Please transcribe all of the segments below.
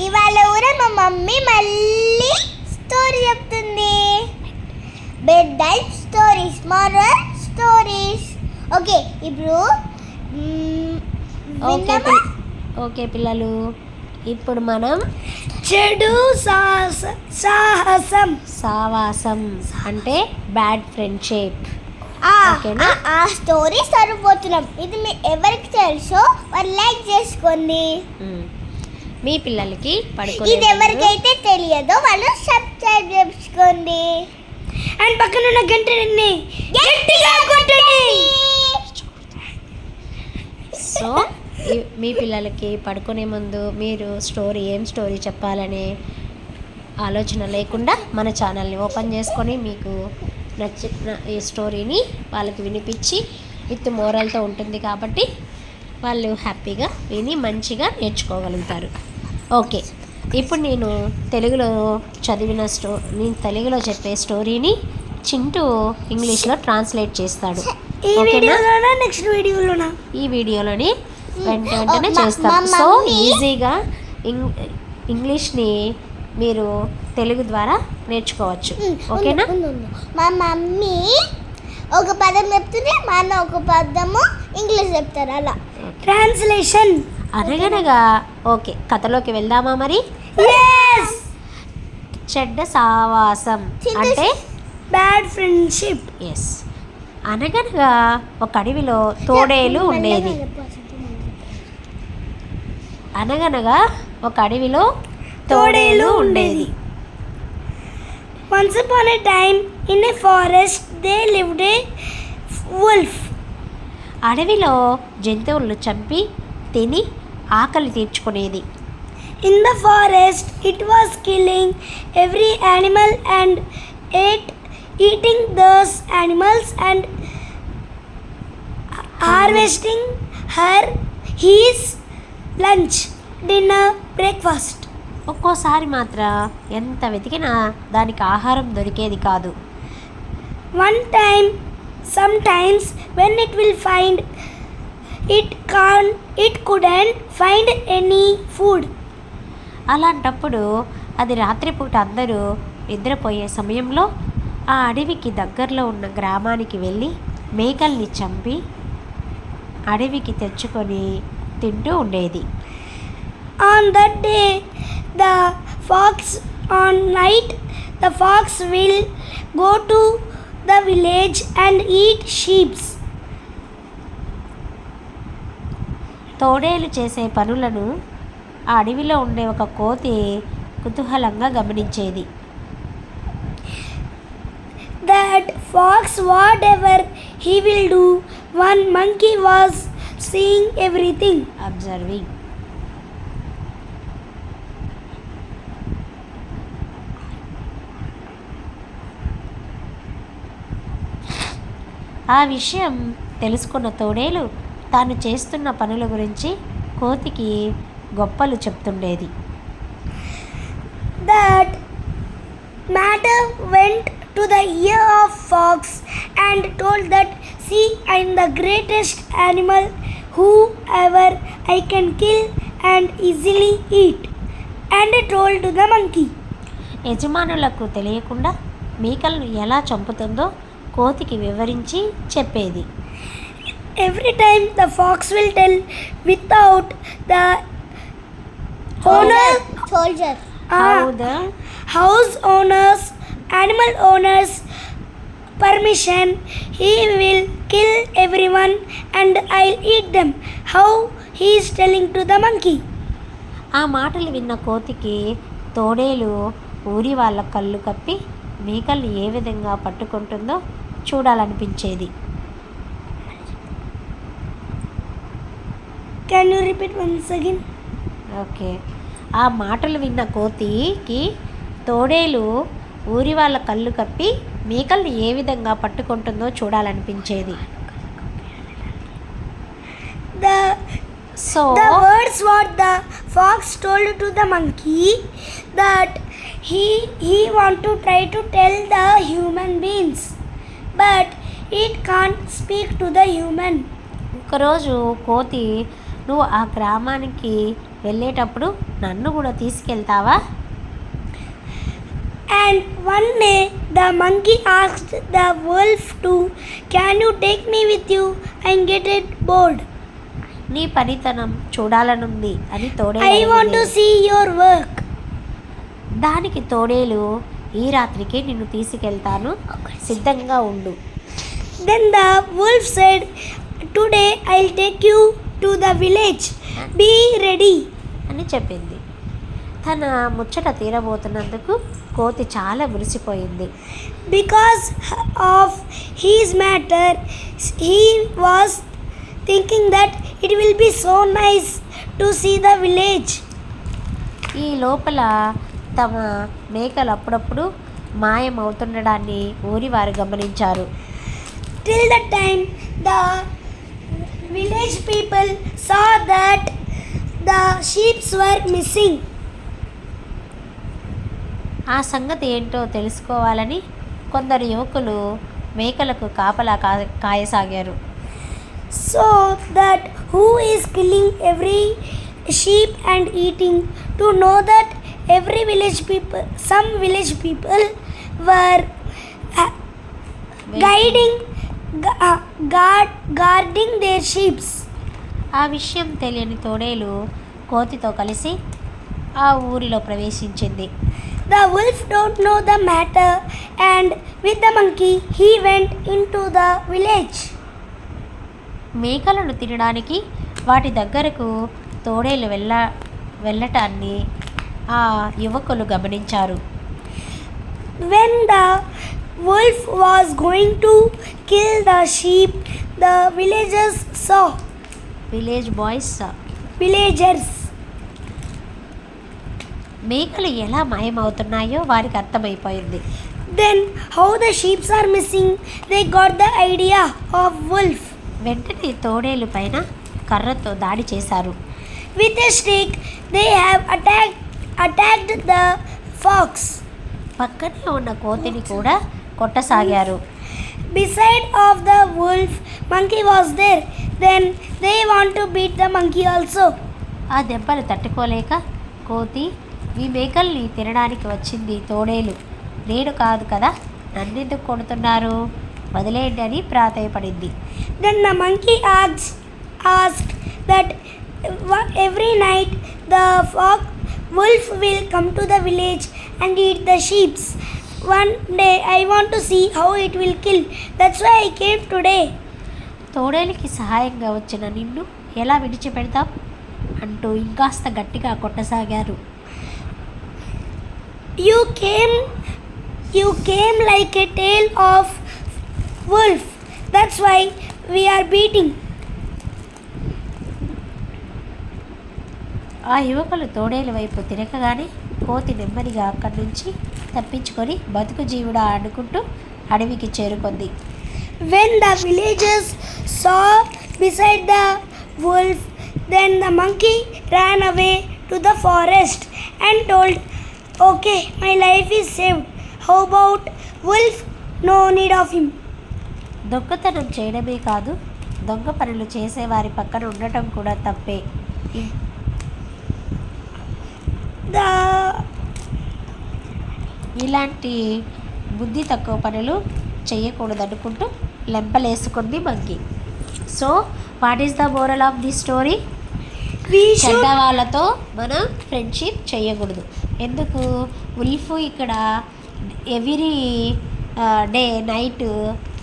ఇవాళ కూడా మా మమ్మీ మళ్ళీ స్టోరీ చెప్తుంది. Bed time stories, moral stories. Okay, ఇప్పుడు ఓకే పిల్లలు, ఇప్పుడు మనం చెడు సావాసం అంటే బ్యాడ్ ఫ్రెండ్షిప్ ఆ స్టోరీ సరిపోతున్నాం. ఇది ఎవరికి తెలుసో వాళ్ళు లైక్ చేసుకోండి. మీ పిల్లలకి ఇది ఎవరికైతే తెలియదో వాళ్ళు సబ్స్క్రైబ్ చేసుకోండి. అండ్ పక్కన ఉన్న గంటని గట్టిగా కొట్టండి. సో మీ పిల్లలకి పడుకునే ముందు మీరు ఏం స్టోరీ చెప్పాలనే ఆలోచన లేకుండా మన ఛానల్ని ఓపెన్ చేసుకొని మీకు నచ్చిన ఈ స్టోరీని వాళ్ళకి వినిపించి విత్ మోరల్తో ఉంటుంది కాబట్టి వాళ్ళు హ్యాపీగా విని మంచిగా నేర్చుకోగలుగుతారు. ఓకే, ఇప్పుడు నేను తెలుగులో చెప్పే స్టోరీని చింటూ ఇంగ్లీష్లో ట్రాన్స్లేట్ చేస్తాడు. నెక్స్ట్ వీడియోలోనా? ఈ వీడియోలోని వెంటనే చేస్తాం. సో ఈజీగా ఇంగ్లీష్ని మీరు తెలుగు ద్వారా నేర్చుకోవచ్చు. ఓకేనా? మా మమ్మీ ఒక పదం చెప్తుంది, మా అన్న ఒక పదము ఇంగ్లీష్ చెప్తారు. అలా ట్రాన్స్లేషన్. అనగనగా ఓకే, కథలోకి వెళ్దామా మరి? చెడ్డ సావాసం అంటే బ్యాడ్ ఫ్రెండ్షిప్. ఎస్. అనగనగా ఒక అడవిలో తోడేలు ఉండేది. అనగనగా ఒక అడవిలో తోడేలు ఉండేది. Once upon a time in a forest there lived a wolf. అడవిలో జంతువులను చంపి తిని ఆకలి తీర్చుకునేది. In the forest it was killing every animal and eating those animals and harvesting his lunch, dinner, breakfast. ఒక్కోసారి మాత్రం ఎంత వెతికినా దానికి ఆహారం దొరికేది కాదు. Sometimes when it will find, it couldn't find any food. అలాంటప్పుడు అది రాత్రిపూట అందరూ నిద్రపోయే సమయంలో ఆ అడవికి దగ్గరలో ఉన్న గ్రామానికి వెళ్ళి మేకల్ని చంపి అడవికి తెచ్చుకొని తింటూ ఉండేది. On that day the fox will go to the village and eat sheep. తోడేలు చేసే పనులను ఆ అడవిలో ఉండే ఒక కోతి కుతూహలంగా గమనించేది. That fox, whatever he will do, one monkey was seeing everything. Observing. ఆ విషయం తెలుసుకున్న తోడేలు తాను చేస్తున్న పనుల గురించి కోతికి గొప్పలు చెప్తుండేది. That matter went to the ear of fox and told that, see, I am the greatest animal whoever I can kill and easily eat. And told to the monkey. యజమానులకు తెలియకుండా మేకలను ఎలా చంపుతుందో కోతికి వివరించి చెప్పేది. Every time the fox will tell without the house owners, animal owners permission, he will kill everyone and I'll eat them. How he is telling to the monkey. ఆ మాటలు విన్న కోతికి తోడేలు ఊరి వాళ్ళ కళ్ళు కప్పి మేకల్ని ఏ విధంగా పట్టుకుంటుందో చూడాలనిపించేది. Can you repeat once again? Okay. ఆ మాటలు విన్న కోతికి తోడేలు ఊరి వాళ్ళ కళ్ళు కప్పి మేకల్ని ఏ విధంగా పట్టుకుంటుందో చూడాలనిపించేది. The words what the fox told to the monkey, that he want to try to tell the human beings, but it can't speak to the human. ఒకరోజు కోతి, నువ్వు ఆ గ్రామానికి వెళ్ళేటప్పుడు నన్ను కూడా తీసుకెళ్తావా? And one day the monkey asked the wolf to, "Can you take me with you? I get it bored. నీ పనితనం చూడాలనుంది అని తోడేలు I want to అడిగింది. see your work." దానికి తోడేలు, ఈ రాత్రికి నిన్ను తీసుకెళ్తాను, సిద్ధంగా ఉండు. Then the wolf said, "Today I'll take you to the village. Be ready." అని చెప్పింది. తన ముచ్చట తీరబోతున్నందుకు కోతి చాలా మురిసిపోయింది. Because of his matter, he was thinking that it will be so nice to see the village. ఈ లోపల తమ మేకలు అప్పుడప్పుడు మాయమవుతుండడాన్ని ఊరివారు గమనించారు. Till the time the village people saw that the sheep were missing. ఆ సంగతి ఏంటో తెలుసుకోవాలని కొందరు యువకులు మేకలకు కాపలా కాయసాగారు. So that who is killing every sheep and eating, to know that every village people, some village people were guarding their sheep. ఆ విషయం తెలియని తోడేలు కోతితో కలిసి ఆ ఊరిలో ప్రవేశించింది. The wolf don't know the matter, and with the monkey he went into the village. మేకలను తినడానికి వాటి దగ్గరకు తోడేలు వెళ్ళటాన్ని ఆ యువకులు గమనించారు. When the wolf was going to kill the sheep, the villagers saw. Villagers. మేకలు ఎలా మాయమవుతున్నాయో వారికి అర్థమైపోయింది. Then how the sheep are missing, they got the idea of wolf. వెంటనే తోడేలు పైన కర్రతో దాడి చేశారు. With a stick they have attacked the fox. పక్కనే ఉన్న కోతిని కూడా కొట్టసాగారు. Beside of the wolf, monkey was there. Then they want to beat the monkey also. ఆ దెబ్బలు తట్టుకోలేక కోతి, ఈ మేకల్ని తినడానికి వచ్చింది తోడేలు, నేను కాదు కదా, నన్నెందుకు కొడుతున్నారు, వదిలేయండి అని ప్రాధేయపడింది. Then the monkey asked that every night the wolf will come to the village and eat the sheep. One day I want to see how it will kill. That's why I came today. తోడేలుకి సహాయంగా వచ్చిన నిన్ను ఎలా విడిచిపెడతాం అంటూ ఇంకాస్త గట్టిగా కొట్టసాగారు. You came like a tail of wolf. That's why we are beating. ఆ యువకులు తోడేలు వైపు తిరగగానే కోతి నెమ్మదిగా అక్కడి నుంచి తప్పించుకొని బతుకు జీవుడా అనుకుంటూ అడవికి చేరుకుంది. When the villagers saw beside the wolf, then the monkey ran away to the forest and told, "Okay, my life is saved. How about wolf? No need of him." దొంగతనం చేయడమే కాదు, దొంగ పనులు చేసేవారి పక్కన ఉండటం కూడా తప్పే. ఇలాంటి బుద్ధి తక్కువ పనులు చేయకూడదనుకుంటూ లెంపలేసుకుంది monkey. So what is the moral of the story? చెడ్డ వాళ్ళతో మనం ఫ్రెండ్షిప్ చేయకూడదు. ఎందుకు? ఉల్ఫ్ ఇక్కడ ఎవ్రీ డే నైట్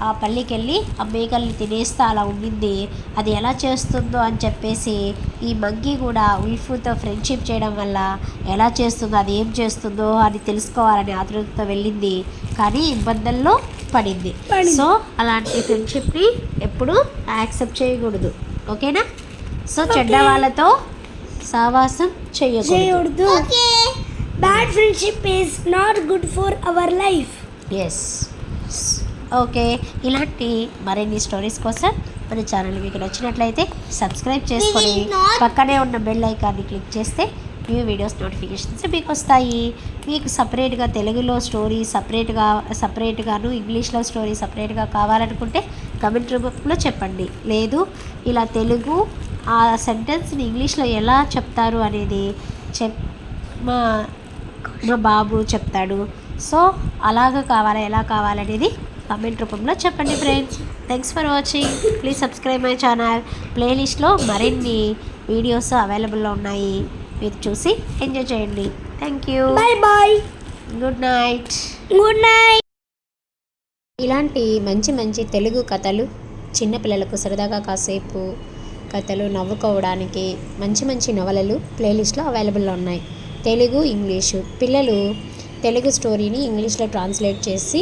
ఆ పల్లికి వెళ్ళి ఆ మేకల్ని తినేస్తా అలా ఉండింది. అది ఎలా చేస్తుందో అని చెప్పేసి ఈ మంకీ కూడా ఉల్ఫ్తో ఫ్రెండ్షిప్ చేయడం వల్ల ఎలా చేస్తుందో, అది ఏం చేస్తుందో అని తెలుసుకోవాలని ఆతృతతో వెళ్ళింది. కానీ ఇబ్బందుల్లో పడింది. సో అలాంటి ఫ్రెండ్షిప్ని ఎప్పుడు యాక్సెప్ట్ చేయకూడదు. ఓకేనా? సో చెడ్డ వాళ్ళతో సావాసం చేయకూడదు. Bad friendship is not good for our life. Yes. Okay, ఇలాంటి మరిన్ని స్టోరీస్ కోసం మన ఛానల్ మీకు నచ్చినట్లయితే సబ్స్క్రైబ్ చేసుకొని పక్కనే ఉన్న బెల్ ఐకాన్ని క్లిక్ చేస్తే న్యూ వీడియోస్ నోటిఫికేషన్స్ మీకు వస్తాయి. మీకు సపరేట్గా తెలుగులో స్టోరీ సపరేట్గాను ఇంగ్లీష్లో స్టోరీ సపరేట్గా కావాలనుకుంటే కమెంట్ రూపంలో చెప్పండి. లేదు ఇలా తెలుగు ఆ సెంటెన్స్ని ఇంగ్లీష్లో ఎలా చెప్తారు అనేది మా మా బాబు చెప్తాడు. సో అలాగ కావాలా, ఎలా కావాలనేది కామెంట్ రూపంలో చెప్పండి friends. Thanks for watching. Please subscribe my channel. ప్లేలిస్ట్లో మరిన్ని వీడియోస్ అవైలబుల్లో ఉన్నాయి, మీరు చూసి ఎంజాయ్ చేయండి. Thank you. Bye bye. Good night. Good night. ఇలాంటి మంచి మంచి తెలుగు కథలు, చిన్నపిల్లలకు సరదాగా కాసేపు కథలు నవ్వుకోవడానికి మంచి మంచి నవలలు ప్లేలిస్ట్లో అవైలబుల్లో ఉన్నాయి. తెలుగు, ఇంగ్లీషు. పిల్లలు తెలుగు స్టోరీని ఇంగ్లీష్లో ట్రాన్స్లేట్ చేసి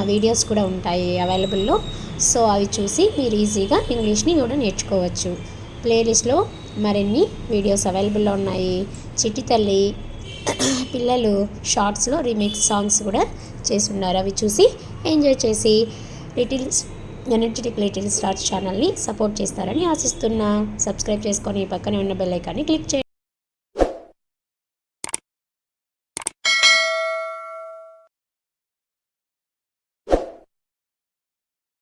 వీడియోస్ కూడా ఉంటాయి అవైలబుల్లో. సో అవి చూసి మీరు ఈజీగా ఇంగ్లీష్ని కూడా నేర్చుకోవచ్చు. ప్లేలిస్ట్లో మరిన్ని వీడియోస్ అవైలబుల్లో ఉన్నాయి. చిట్టి తల్లి పిల్లలు షార్ట్స్లో రీమిక్స్ సాంగ్స్ కూడా చేసి ఉన్నారు. అవి చూసి ఎంజాయ్ చేసి ఎనర్జెటిక్ లిటిల్ స్టార్స్ ఛానల్ని సపోర్ట్ చేస్తారని ఆశిస్తున్నా. సబ్స్క్రైబ్ చేసుకొని పక్కనే ఉన్న బెల్ ఐకాన్ని క్లిక్ చేయండి.